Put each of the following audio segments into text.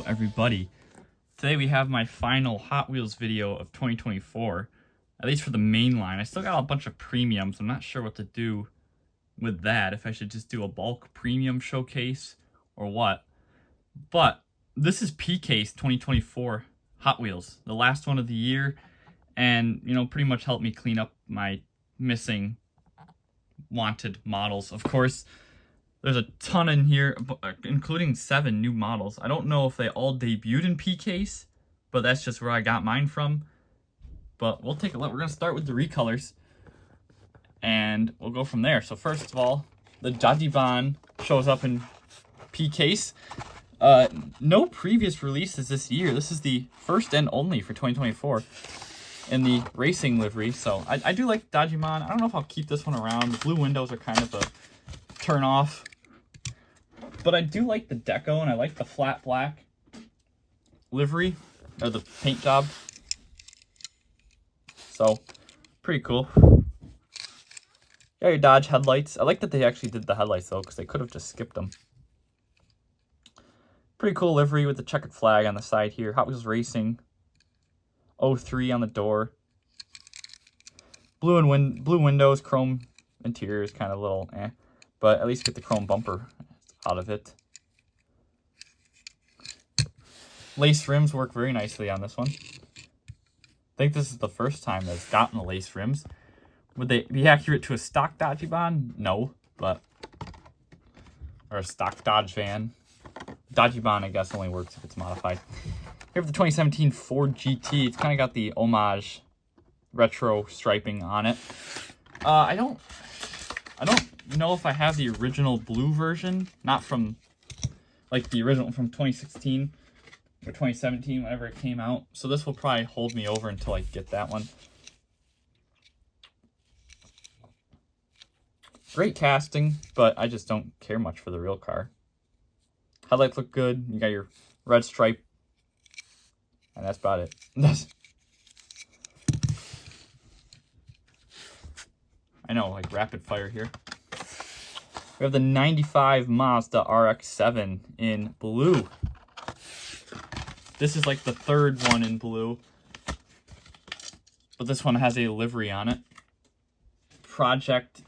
everybody. Today we have my final Hot Wheels video of 2024, at least for the main line. I still got a bunch of premiums. I'm not sure what to do with that, if I should just do a bulk premium showcase or what. But this is P-Case 2024 Hot Wheels, the last one of the year, and pretty much helped me clean up my missing wanted models. Of course, there's a ton in here, including 7 new models. I don't know if they all debuted in P-Case, but that's just where I got mine from. But we'll take a look. We're going to start with the recolors, and we'll go from there. So first of all, the Dajiban shows up in P-Case. No previous releases this year. This is the first and only for 2024 in the racing livery. So I do like Dajiban. I don't know if I'll keep this one around. The blue windows are kind of a turn off. But I do like the deco, and I like the flat black livery, or the paint job. So, pretty cool. Got your Dodge headlights. I like that they actually did the headlights, though, because they could have just skipped them. Pretty cool livery with the checkered flag on the side here. Hot Wheels Racing. 03 on the door. Blue windows, chrome interior is kind of a little eh. But at least get the chrome bumper out of it. Lace rims work very nicely on this one. I think this is the first time that it's gotten the lace rims. Would they be accurate to a stock Dajiban? No, but... or a stock Dodge van. Dajiban, I guess, only works if it's modified. Here for the 2017 Ford GT. It's kind of got the homage retro striping on it. I don't know if I have the original blue version, not from like the original from 2016 or 2017, whenever it came out. So this will probably hold me over until I get that one. Great casting, but I just don't care much for the real car. Headlights look good. You got your red stripe, and that's about it. I know, like rapid fire here. We have the 95 Mazda RX-7 in blue. This is like the third one in blue, but this one has a livery on it. Project,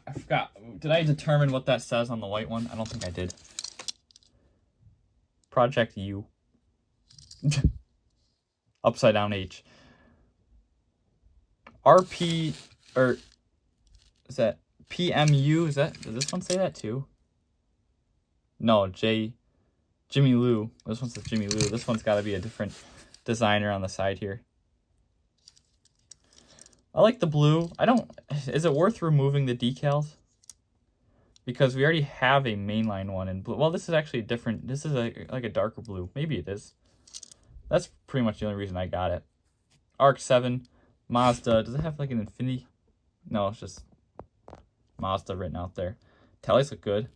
I forgot, did I determine what that says on the white one? I don't think I did. Project U. Upside down H. RP, or is that PMU? Does this one say that too? No, Jimmy Lou. This one says Jimmy Lou. This one's got to be a different designer on the side here. I like the blue. Is it worth removing the decals? Because we already have a mainline one in blue. Well, this is actually different. This is like a darker blue. Maybe it is. That's pretty much the only reason I got it. RX-7, Mazda. Does it have like an Infinity? No, it's just Mazda written out there. Taillights look good.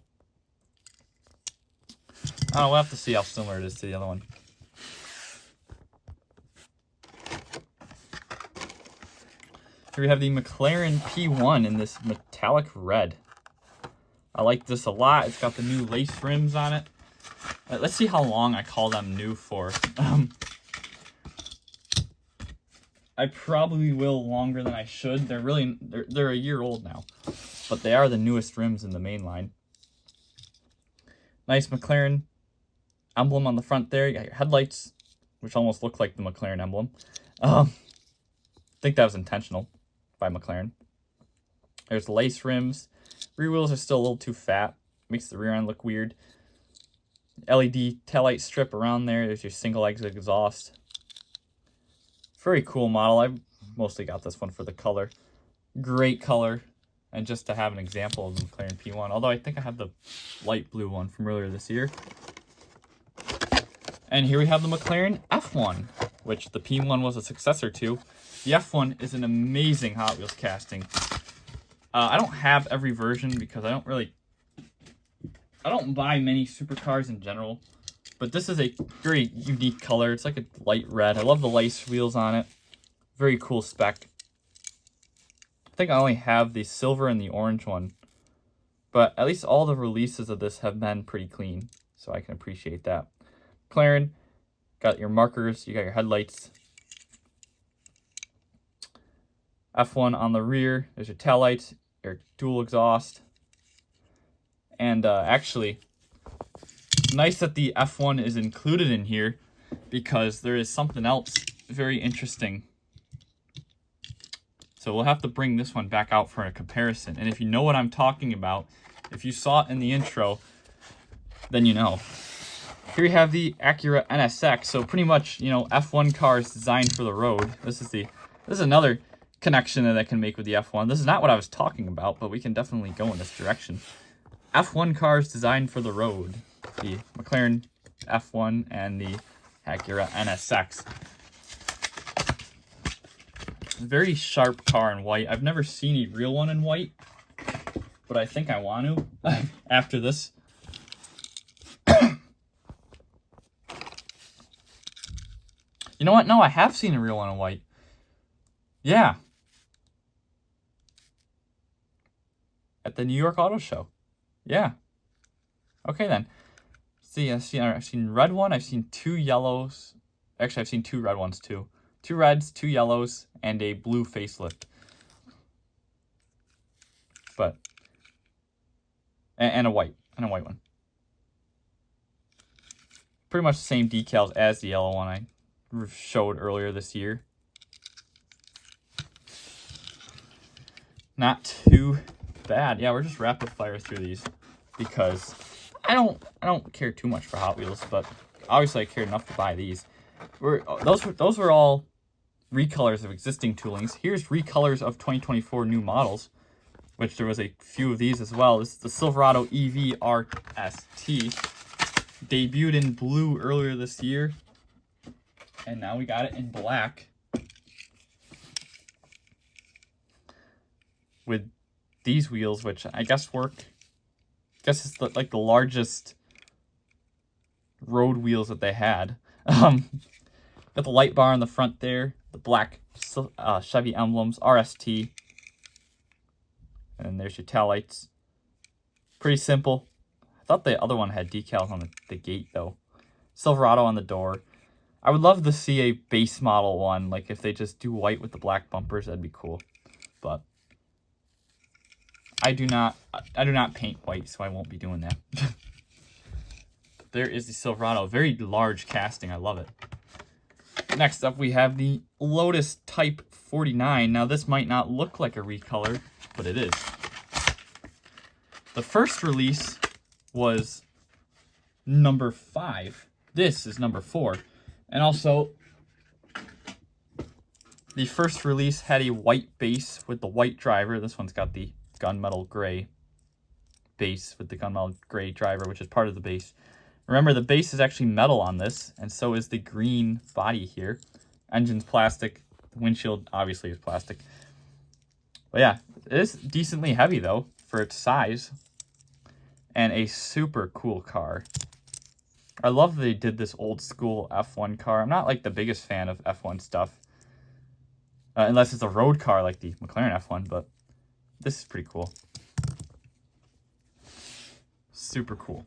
Oh, we'll have to see how similar it is to the other one. Here we have the McLaren P1 in this metallic red. I like this a lot. It's got the new lace rims on it. Let's see how long I call them new for. I probably will longer than I should. They're a year old now, but they are the newest rims in the main line. Nice McLaren emblem on the front there. You got your headlights, which almost look like the McLaren emblem. I think that was intentional by McLaren. There's lace rims. Rear wheels are still a little too fat. Makes the rear end look weird. LED taillight strip around there. There's your single exit exhaust. Very cool model. I mostly got this one for the color. Great color. And just to have an example of the McLaren P1. Although I think I have the light blue one from earlier this year. And here we have the McLaren F1, which the P1 was a successor to. The F1 is an amazing Hot Wheels casting. I don't have every version because I don't buy many supercars in general. But this is a very unique color. It's like a light red. I love the lace wheels on it. Very cool spec. I think I only have the silver and the orange one. But at least all the releases of this have been pretty clean. So I can appreciate that. McLaren. Got your markers, you got your headlights. F1 on the rear, there's your taillights, your dual exhaust. And actually, nice that the F1 is included in here because there is something else very interesting. So we'll have to bring this one back out for a comparison. And if you know what I'm talking about, if you saw it in the intro, then you know. Here we have the Acura NSX. So pretty much, you know, F1 cars designed for the road. This is another connection that I can make with the F1. This is not what I was talking about, but we can definitely go in this direction. F1 cars designed for the road. The McLaren F1 and the Acura NSX. Very sharp car in white. I've never seen a real one in white, but I think I want to after this. You know what? No, I have seen a real one in white. Yeah. At the New York Auto Show. Yeah. Okay then. See, I've seen red one. I've seen 2 yellows. Actually, I've seen 2 red ones too. 2 reds, 2 yellows, and a blue facelift. But and a white one. Pretty much the same decals as the yellow one I showed earlier this year. Not too bad. Yeah, we're just rapid fire through these because I don't care too much for Hot Wheels, but obviously I cared enough to buy these. Those were all recolors of existing toolings. Here's recolors of 2024 new models, which there was a few of these as well. This is the Silverado EV RST. Debuted in blue earlier this year, and now we got it in black with these wheels, which I guess work. I guess it's like the largest road wheels that they had. Got the light bar on the front there, the black Chevy emblems, RST, and then there's your taillights. Pretty simple. I thought the other one had decals on the gate though. Silverado on the door. I would love to see a base model one, like if they just do white with the black bumpers, that'd be cool. But I do not paint white, so I won't be doing that. There is the Silverado, very large casting. I love it. Next up, we have the Lotus Type 49. Now, this might not look like a recolor, but it is. The first release was number 5. This is number 4. And also, the first release had a white base with the white driver. This one's got the gunmetal gray base with the gunmetal gray driver, which is part of the base. Remember, the base is actually metal on this, and so is the green body here. Engine's plastic. The windshield obviously is plastic. But yeah, it is decently heavy, though, for its size. And a super cool car. I love that they did this old school F1 car. I'm not like the biggest fan of F1 stuff. Unless it's a road car like the McLaren F1, but this is pretty cool. Super cool.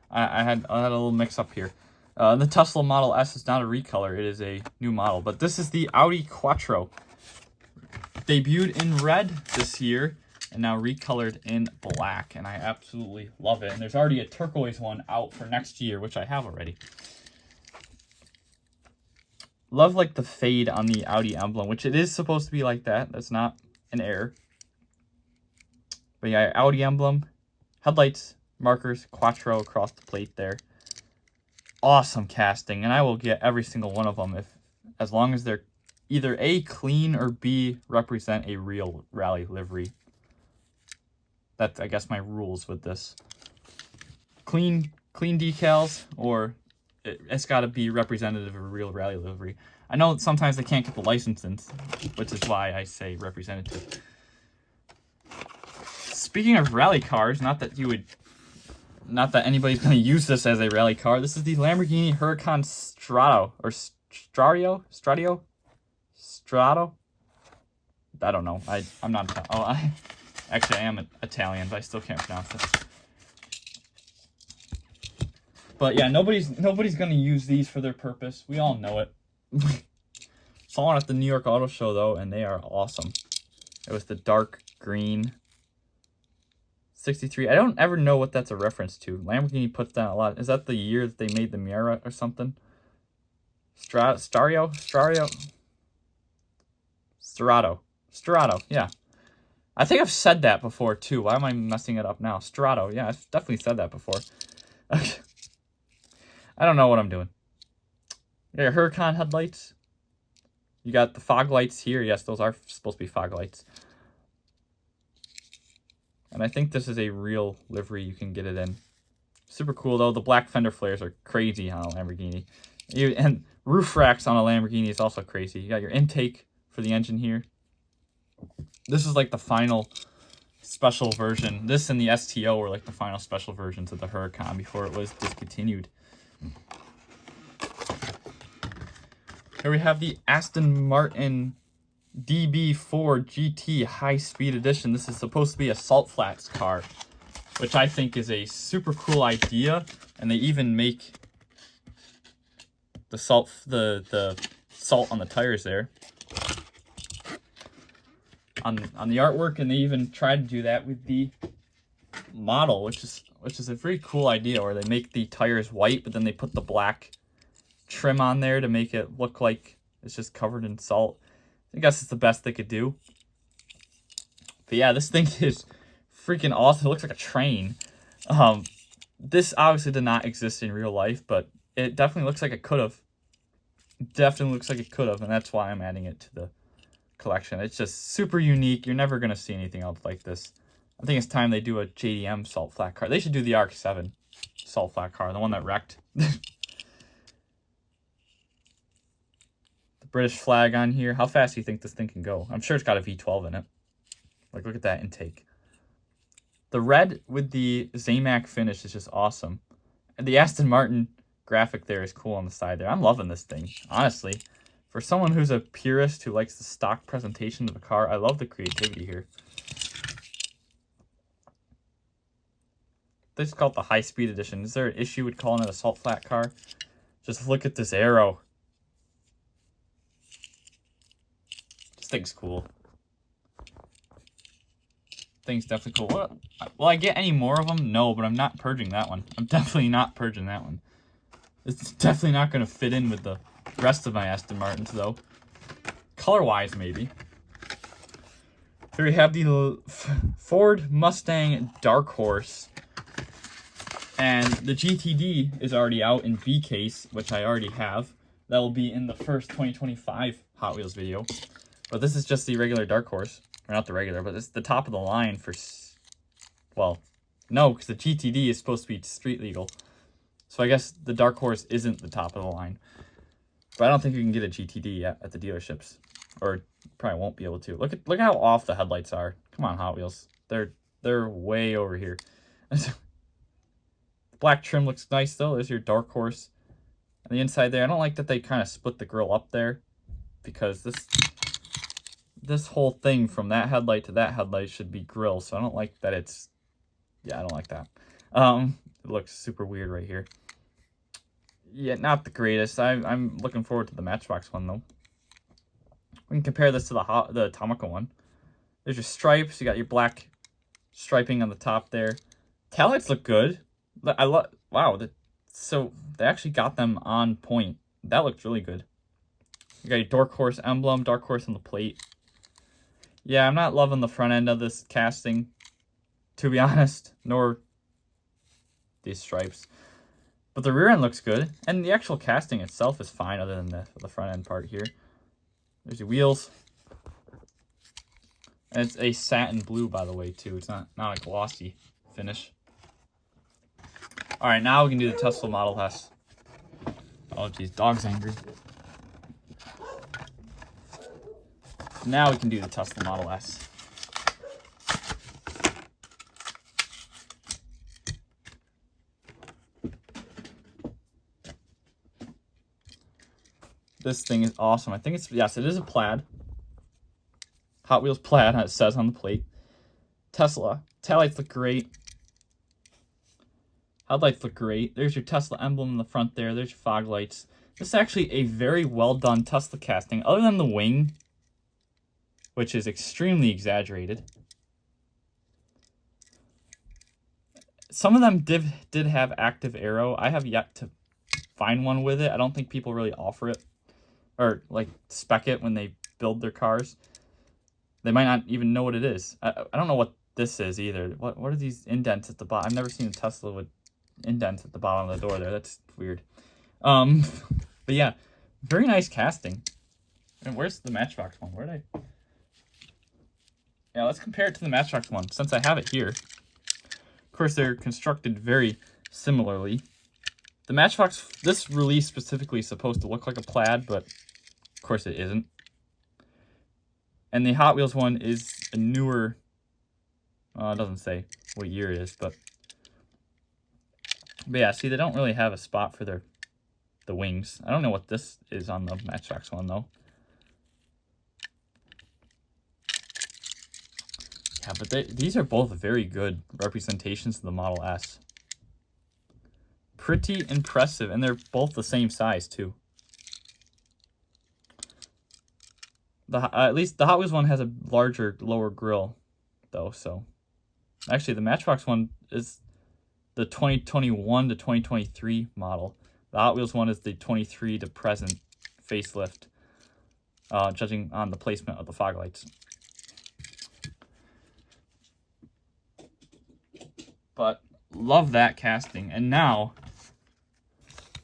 I had a little mix up here. The Tesla Model S is not a recolor, it is a new model. But this is the Audi Quattro. Debuted in red this year and now recolored in black. And I absolutely love it. And there's already a turquoise one out for next year, which I have already. Love like the fade on the Audi emblem, which it is supposed to be like that. That's not an error. But yeah, Audi emblem, headlights, markers, Quattro across the plate there. Awesome casting, and I will get every single one of them as long as they're either A, clean, or B, represent a real rally livery. That's, I guess, my rules with this. Clean decals, or it's got to be representative of a real rally livery. I know sometimes they can't get the licenses, which is why I say representative. Speaking of rally cars, not that you would Not that anybody's going to use this as a rally car. This is the Lamborghini Huracan Strato, or Stradio? Strato? I don't know. I'm not Italian. Oh, actually, I am Italian, but I still can't pronounce it. But yeah, nobody's going to use these for their purpose. We all know it. Saw one at the New York Auto Show, though, and they are awesome. It was the dark green 63. I don't ever know what that's a reference to. Lamborghini puts down a lot. Is that the year that they made the Miura or something? Strato, yeah. I think I've said that before, too. Why am I messing it up now? Strato, yeah, I've definitely said that before. I don't know what I'm doing. You got your Huracan headlights. You got the fog lights here. Yes, those are supposed to be fog lights. And I think this is a real livery you can get it in. Super cool, though. The black fender flares are crazy on a Lamborghini. And roof racks on a Lamborghini is also crazy. You got your intake for the engine here. This is like the final special version. This and the STO were like the final special versions of the Huracan before it was discontinued. Here we have the Aston Martin DB4 GT High Speed Edition. This is supposed to be a salt flats car, which I think is a super cool idea. And they even make the salt on the tires there on the artwork, and they even tried to do that with the model, which is a very cool idea, where they make the tires white, but then they put the black trim on there to make it look like it's just covered in salt. I guess it's the best they could do. But yeah, this thing is freaking awesome. It looks like a train. This obviously did not exist in real life, but it definitely looks like it could have. Definitely looks like it could have, and that's why I'm adding it to the collection. It's just super unique. You're never going to see anything else like this. I think it's time they do a JDM salt flat car. They should do the ARC-7 salt flat car, the one that wrecked. British flag on here. How fast do you think this thing can go? I'm sure it's got a V12 in it. Like, look at that intake. The red with the Zamac finish is just awesome. And the Aston Martin graphic there is cool on the side there. I'm loving this thing, honestly. For someone who's a purist who likes the stock presentation of a car, I love the creativity here. They just call it the High Speed Edition. Is there an issue with calling it a salt flat car? Just look at this arrow. This thing's cool. Thing's definitely cool. Will I get any more of them? No, but I'm not purging that one. I'm definitely not purging that one. It's definitely not going to fit in with the rest of my Aston Martins, though. Color-wise, maybe. Here we have the Ford Mustang Dark Horse. And the GTD is already out in B case, which I already have. That will be in the first 2025 Hot Wheels video. But this is just the regular Dark Horse. Or not the regular, but it's the top of the line for... Well, no, because the GTD is supposed to be street legal. So I guess the Dark Horse isn't the top of the line. But I don't think you can get a GTD yet at the dealerships. Or probably won't be able to. Look how off the headlights are. Come on, Hot Wheels. They're way over here. The black trim looks nice, though. There's your Dark Horse. And the inside there, I don't like that they kind of split the grille up there. Because this whole thing from that headlight to that headlight should be grille, so I don't like that it's... Yeah, I don't like that. It looks super weird right here. Yeah, not the greatest. I'm looking forward to the Matchbox one, though. We can compare this to the Atomica one. There's your stripes. You got your black striping on the top there. Taillights look good. Wow, so they actually got them on point. That looks really good. You got your Dark Horse emblem, Dark Horse on the plate. Yeah, I'm not loving the front end of this casting, to be honest, nor these stripes. But the rear end looks good, and the actual casting itself is fine other than the front end part here. There's your wheels. And it's a satin blue, by the way, too. It's not a glossy finish. All right, now we can do the Tesla Model S. Oh, geez, dog's angry. Now we can do the Tesla Model S. This thing is awesome. I think it's, yes, it is a plaid. Hot Wheels plaid, it says on the plate. Tesla. Taillights look great. Headlights look great. There's your Tesla emblem in the front there. There's your fog lights. This is actually a very well done Tesla casting, other than the wing, which is extremely exaggerated. Some of them did have active aero. I have yet to find one with it. I don't think people really offer it or like spec it when they build their cars. They might not even know what it is. I don't know what this is either. What are these indents at the bottom? I've never seen a Tesla with indents at the bottom of the door there. That's weird. But yeah, very nice casting. And where's the Matchbox one? Where'd I... Yeah, let's compare it to the Matchbox one, since I have it here. Of course, they're constructed very similarly. The Matchbox, this release specifically is supposed to look like a plaid, but of course it isn't. And the Hot Wheels one is a newer, it doesn't say what year it is, but yeah, see, they don't really have a spot for the wings. I don't know what this is on the Matchbox one, though. Yeah, but these are both very good representations of the Model S. Pretty impressive, and they're both the same size, too. At least the Hot Wheels one has a larger, lower grille, though, so... Actually, the Matchbox one is the 2021 to 2023 model. The Hot Wheels one is the 23 to present facelift, judging on the placement of the fog lights. But love that casting. And now,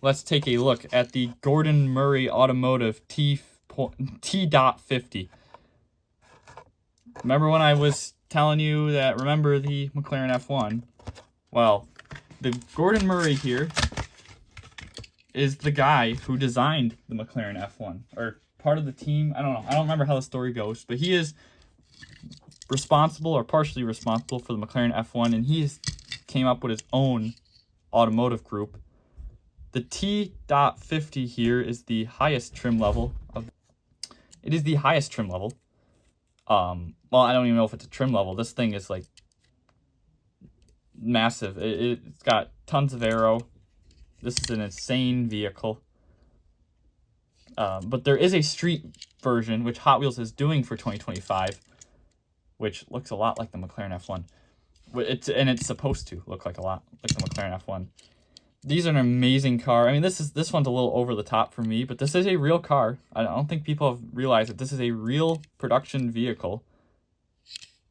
let's take a look at the Gordon Murray Automotive T.50. Remember when I was telling you that, remember the McLaren F1? Well, the Gordon Murray here is the guy who designed the McLaren F1, or part of the team. I don't know. I don't remember how the story goes, but he is responsible or partially responsible for the McLaren F1, and he came up with his own automotive group. The T.50 here is the highest trim level of. It is the highest trim level. Well, I don't even know if it's a trim level. This thing is like massive. It's got tons of aero. This is an insane vehicle. But there is a street version, which Hot Wheels is doing for 2025, which looks a lot like the McLaren F1. It's supposed to look like a lot like the McLaren F1. These are an amazing car. I mean, this one's a little over the top for me, but this is a real car. I don't think people have realized that this is a real production vehicle.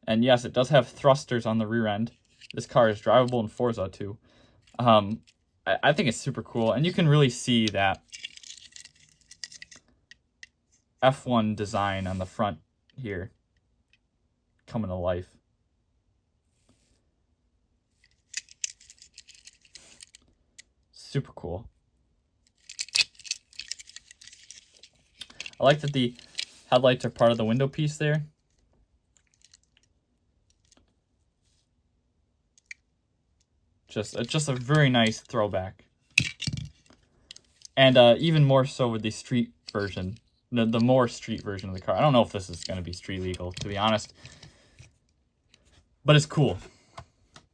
And yes, it does have thrusters on the rear end. This car is drivable in Forza too. I think it's super cool, and you can really see that F1 design on the front here coming to life. Super cool. I like that the headlights are part of the window piece there. Just a very nice throwback. And even more so with the street version, the more street version of the car. I don't know if this is going to be street legal, to be honest. But it's cool.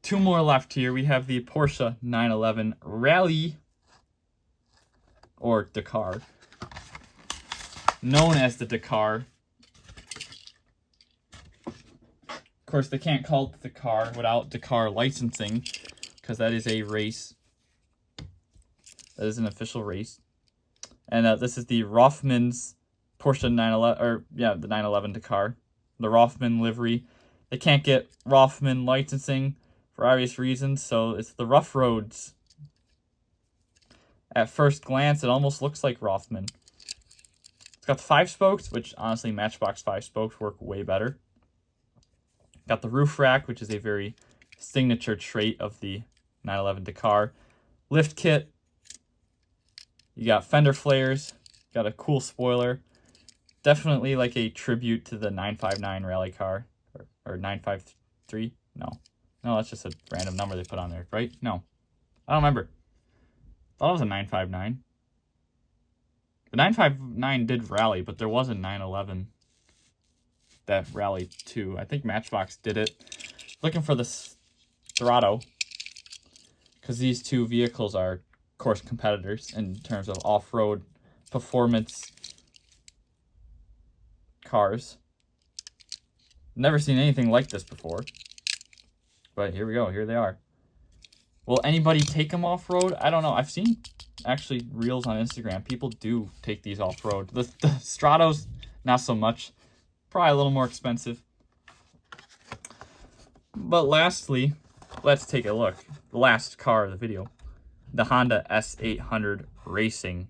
Two more left here. We have the Porsche 911 Rally, or Dakar, known as the Dakar. Of course, they can't call it the Dakar without Dakar licensing, because that is a race. That is an official race. And this is the Rothmans Porsche 911, or yeah, the 911 Dakar. The Rothman livery. They can't get Rothman licensing for obvious reasons, so it's the Rough Roads. At first glance, it almost looks like Rothman. It's got the 5 spokes, which honestly, Matchbox 5 spokes work way better. Got the roof rack, which is a very signature trait of the 911 Dakar. Lift kit. You got fender flares. Got a cool spoiler. Definitely like a tribute to the 959 rally car. Or 953? No, that's just a random number they put on there, right? No. I don't remember. Thought it was a 959. The 959 did rally, but there was a 911 that rallied too. I think Matchbox did it. Looking for the Serato, because these two vehicles are, of course, competitors in terms of off-road performance cars. Never seen anything like this before. But here we go. Here they are. Will anybody take them off-road? I don't know. I've seen, actually, reels on Instagram. People do take these off-road. The Stratos, not so much. Probably a little more expensive. But lastly, let's take a look. The last car of the video. The Honda S800 Racing.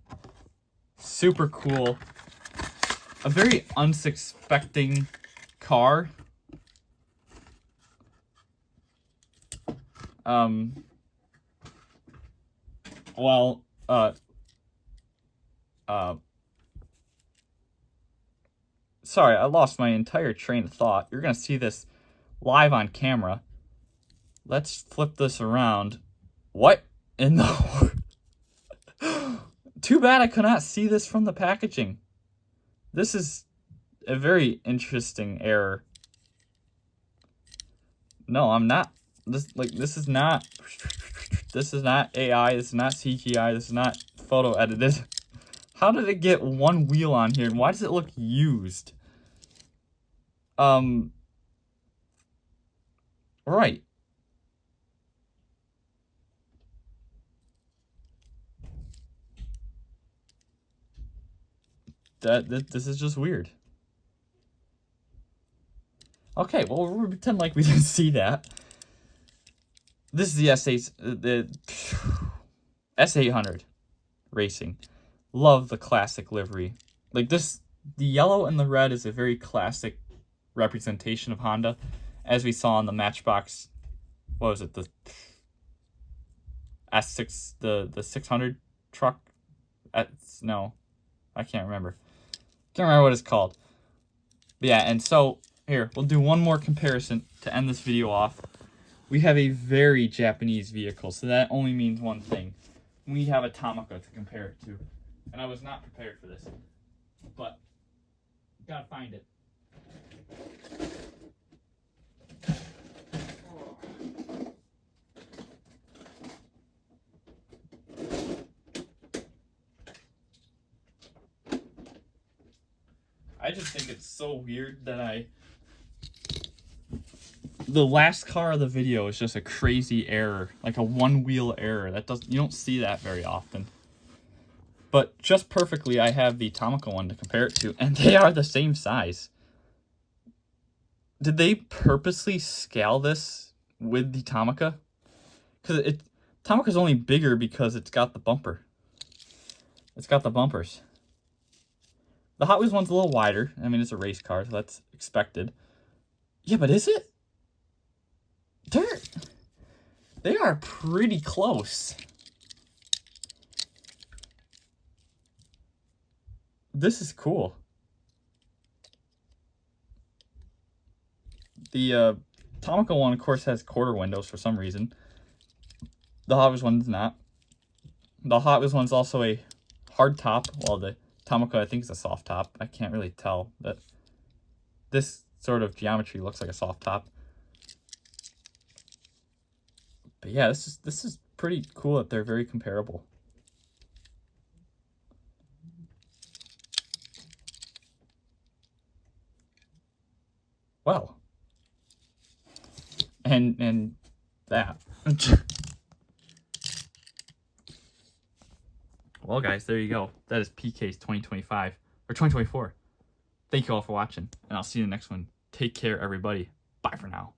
Super cool. A very unsuspecting car. Sorry, I lost my entire train of thought. You're going to see this live on camera. Let's flip this around. What in the... Too bad I could not see this from the packaging. This is a very interesting error. No, I'm not. This is not AI. This is not CGI. This is not photo edited. How did it get one wheel on here? And why does it look used? Right. This is just weird. Okay, well, we'll pretend like we didn't see that. This is the S800 Racing. Love the classic livery. Like this, the yellow and the red is a very classic representation of Honda, as we saw on the Matchbox. What was it? The S6, the 600 truck. No, I can't remember. Can't remember what it's called. But yeah, and so here we'll do one more comparison to end this video off. We have a very Japanese vehicle, so that only means one thing. We have a Tomica to compare it to. And I was not prepared for this, but gotta find it. I just think it's so weird that the last car of the video is just a crazy error, like a one-wheel error. You don't see that very often. But just perfectly, I have the Tomica one to compare it to, and they are the same size. Did they purposely scale this with the Tomica? Because Tomica's only bigger because it's got the bumper. It's got the bumpers. The Hot Wheels one's a little wider. I mean, it's a race car, so that's expected. Yeah, but is it? They are pretty close. This is cool. The Tomica one, of course, has quarter windows for some reason. The Hot Wheels one does not. The Hot Wheels one's also a hard top, while the Tomica, I think, is a soft top. I can't really tell, but this sort of geometry looks like a soft top. But yeah, this is pretty cool that they're very comparable. Well, and that. Well, guys, there you go. That is PK's 2025 or 2024. Thank you all for watching, and I'll see you in the next one. Take care, everybody. Bye for now.